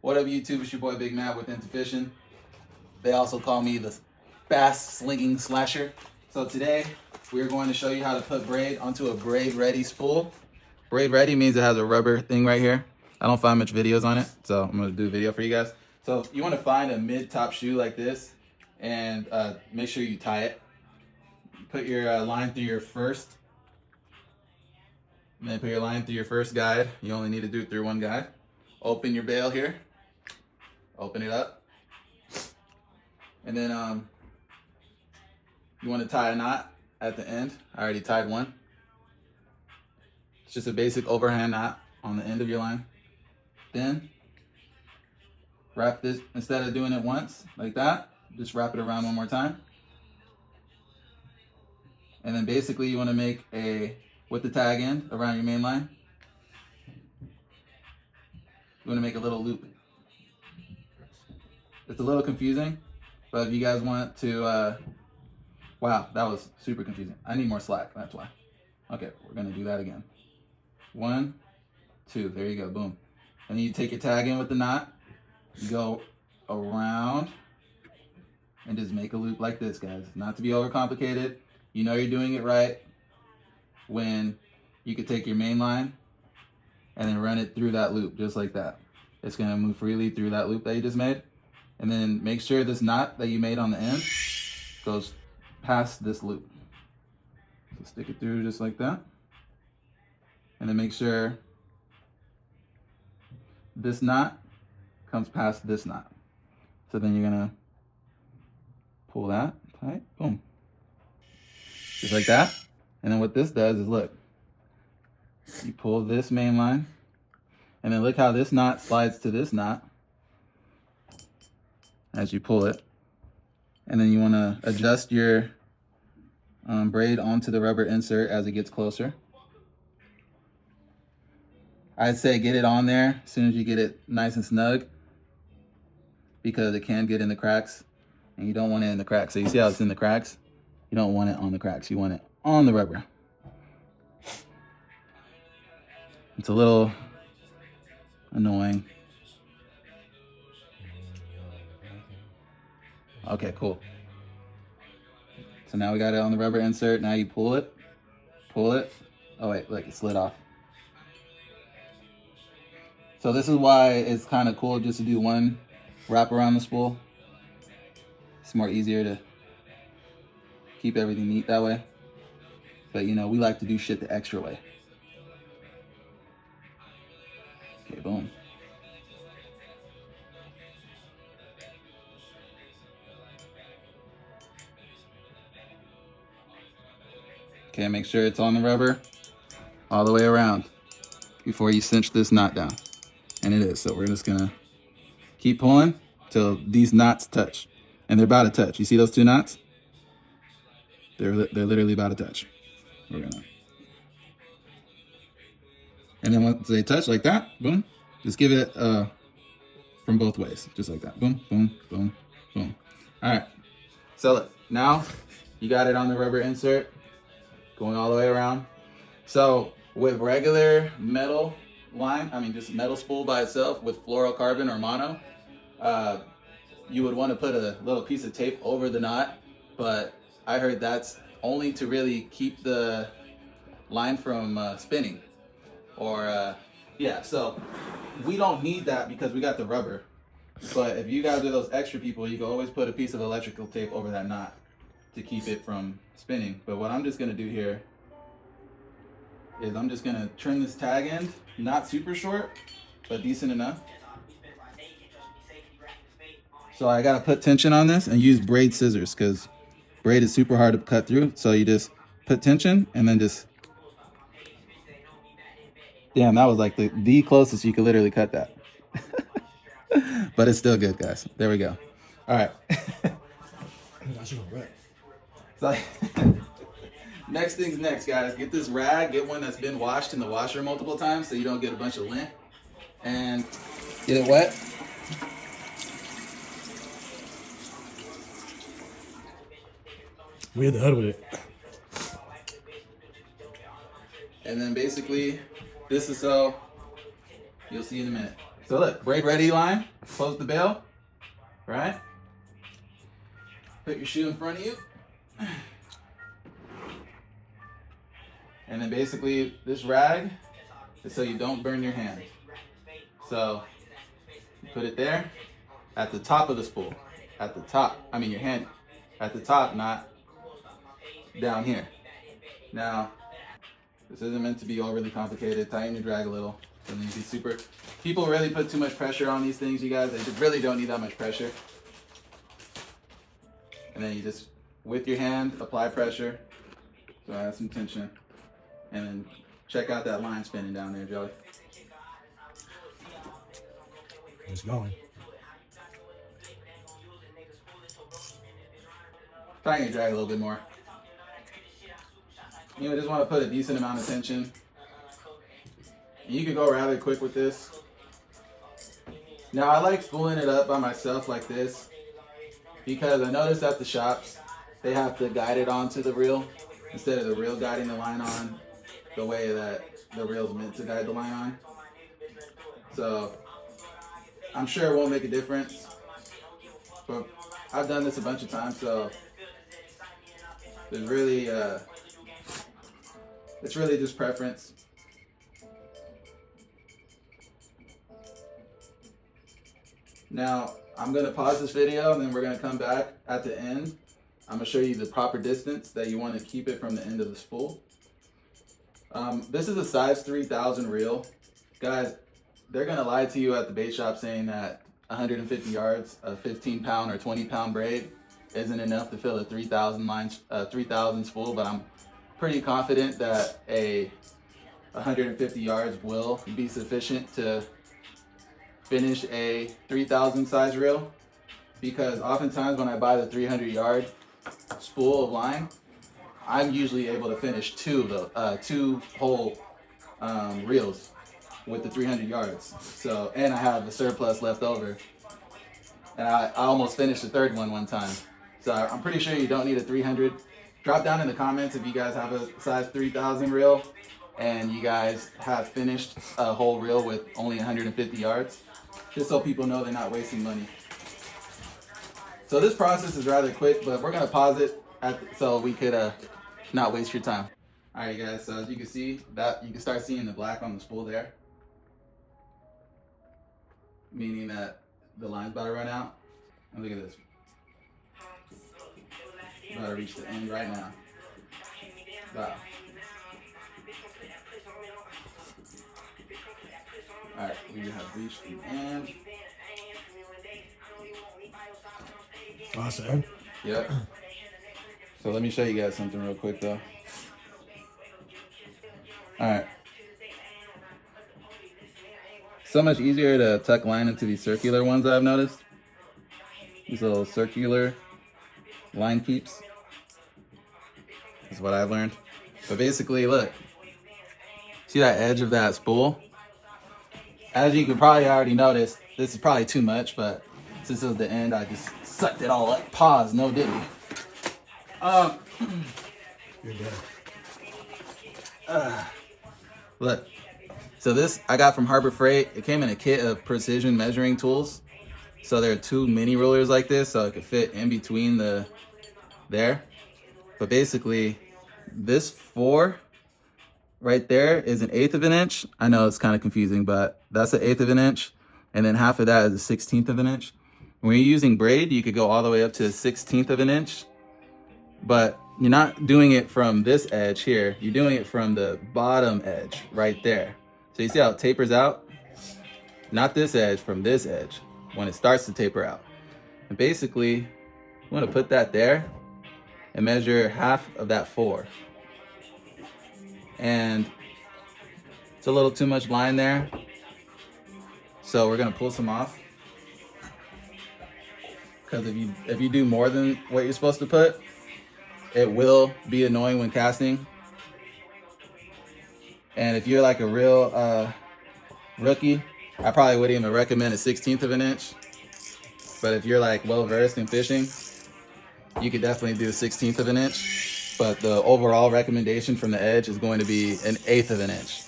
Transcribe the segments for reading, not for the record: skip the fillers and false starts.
What up, YouTube? It's your boy Big Matt with Into Fishing. They also call me the bass slinging slasher. So today we're going to show you how to put braid onto a braid ready spool. Braid ready means it has a rubber thing right here. I don't find much videos on it, so I'm going to do a video for you guys. So you want to find a mid-top shoe like this and make sure you tie it. Put your line through your first. And then put your line through your first guide. You only need to do it through one guide. Open your bail here. Open it up. And then you want to tie a knot at the end. I already tied one. It's just a basic overhand knot on the end of your line. Then wrap this, instead of doing it once like that, just wrap it around one more time. And then basically you want to make a, with the tag end around your main line, you want to make a little loop. It's a little confusing, but if you guys want to, wow, that was super confusing. I need more slack, that's why. Okay, we're gonna do that again. 1, 2, there you go, boom. And then you take your tag in with the knot, you go around, and just make a loop like this, guys. Not to be overcomplicated. You know you're doing it right when you could take your main line and then run it through that loop, just like that. It's gonna move freely through that loop that you just made. And then make sure this knot that you made on the end goes past this loop. So stick it through just like that. And then make sure this knot comes past this knot. So then you're gonna pull that tight, boom. Just like that. And then what this does is, look, you pull this main line, and then look how this knot slides to this knot as you pull it. And then you want to adjust your braid onto the rubber insert as it gets closer. I'd say get it on there as soon as you get it nice and snug, because it can get in the cracks, and you don't want it in the cracks. So you see how it's in the cracks? You don't want it on the cracks. You want it on the rubber. It's a little annoying. Okay, cool. So now we got it on the rubber insert. Now you pull it. Pull it. Oh wait, look, it slid off. So this is why it's kind of cool just to do one wrap around the spool. It's more easier to keep everything neat that way. But you know, we like to do shit the extra way. Okay, boom. Okay, make sure it's on the rubber all the way around before you cinch this knot down. And it is, so we're just gonna keep pulling till these knots touch. And they're about to touch. You see those two knots? They're literally about to touch. We're gonna, and then once they touch like that, boom, just give it from both ways, just like that. Boom, boom, boom, boom. All right, so look, now you got it on the rubber insert, going all the way around. So with regular metal line, I mean just metal spool by itself with fluorocarbon or mono, you would want to put a little piece of tape over the knot, but I heard that's only to really keep the line from spinning. Or yeah, so we don't need that because we got the rubber. But if you guys are those extra people, you can always put a piece of electrical tape over that knot to keep it from spinning. But what I'm just gonna do here is I'm just gonna trim this tag end, not super short, but decent enough. So I gotta put tension on this and use braid scissors, because braid is super hard to cut through. So you just put tension and then just, damn, that was like the closest you could literally cut that. But it's still good, guys. There we go. All right. So next thing's next, guys. Get this rag. Get one that's been washed in the washer multiple times so you don't get a bunch of lint. And get it wet. We hit the hood with it. And then basically, this is so, you'll see in a minute. So look, braid ready line, close the bail, right? Put your shoe in front of you. And then basically this rag is so you don't burn your hand. So you put it there at the top of the spool. At the top, I mean your hand at the top, not down here. Now, this isn't meant to be overly complicated. Tighten your drag a little. And then you be super, people really put too much pressure on these things, you guys. They really don't need that much pressure. And then you just, with your hand, apply pressure. So I have some tension. And then check out that line spinning down there, Joey. It's going. Tighten your drag a little bit more. You just want to put a decent amount of tension. You can go rather quick with this. Now I like spooling it up by myself like this because I noticed at the shops they have to guide it onto the reel instead of the reel guiding the line on the way that the reel's meant to guide the line on. So I'm sure it won't make a difference, but I've done this a bunch of times, so there's really it's really just preference. Now, I'm going to pause this video and then we're going to come back at the end. I'm going to show you the proper distance that you want to keep it from the end of the spool. This is a size 3000 reel. Guys, they're going to lie to you at the bait shop saying that 150 yards of 15 pound or 20 pound braid isn't enough to fill a 3000 spool, but I'm pretty confident that a 150 yards will be sufficient to finish a 3000 size reel, because oftentimes when I buy the 300 yard spool of line, I'm usually able to finish two whole reels with the 300 yards. So, and I have a surplus left over, and I almost finished the third one time. So I'm pretty sure you don't need a 300. Drop down in the comments if you guys have a size 3000 reel and you guys have finished a whole reel with only 150 yards, just so people know they're not wasting money. So this process is rather quick, but we're gonna pause it so we could not waste your time. All right, guys, so as you can see, that you can start seeing the black on the spool there, meaning that the line's about to run out. And look at this. About to reach the end right now. Wow. Alright, we have reached the end. Awesome. Yep. So let me show you guys something real quick though. Alright. So much easier to tuck line into these circular ones that I've noticed. These little circular line keeps. That's what I've learned. But basically, look. See that edge of that spool? As you can probably already notice, this is probably too much, but since it was the end, I just sucked it all up. Pause, no diddy. You're dead. Look. So this I got from Harbor Freight. It came in a kit of precision measuring tools. So there are two mini rulers like this, so it could fit in between there. But basically, this 4 right there is 1/8 of an inch. I know it's kind of confusing, but that's 1/8 of an inch. And then half of that is 1/16 of an inch. When you're using braid, you could go all the way up to 1/16 of an inch. But you're not doing it from this edge here. You're doing it from the bottom edge right there. So you see how it tapers out? Not this edge, from this edge, when it starts to taper out. And basically, you want to put that there and measure half of that 4. And it's a little too much line there, so we're gonna pull some off, because if you do more than what you're supposed to put, it will be annoying when casting. And if you're like a real rookie, I probably wouldn't even recommend a 1/16 of an inch. But if you're like well versed in fishing, you could definitely do a 1/16 of an inch. But the overall recommendation from the edge is going to be 1/8 of an inch.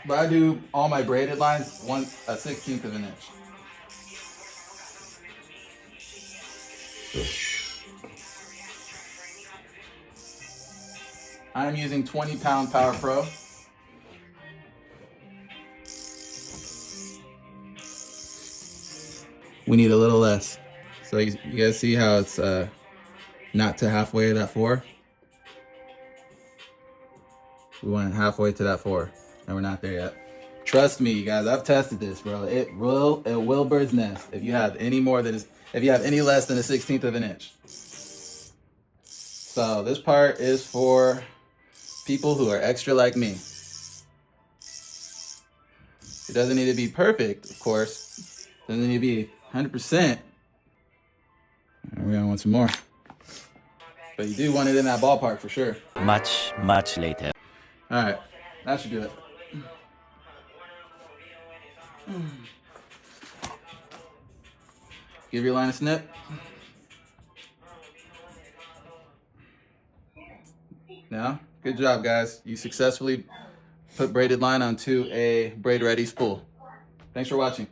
But I do all my braided lines 1/16 of an inch. I'm using 20-pound Power Pro. We need a little less. So you guys see how it's not to halfway to that 4? We went halfway to that 4, and we're not there yet. Trust me, you guys. I've tested this, bro. It will bird's nest if you have any less than 1/16 of an inch. So this part is for people who are extra like me. It doesn't need to be perfect, of course. It doesn't need to be 100%. We're gonna want some more. But you do want it in that ballpark for sure. Much, much later. All right, that should do it. Give your line a snip. Now, good job, guys. You successfully put braided line onto a braid ready spool. Thanks for watching.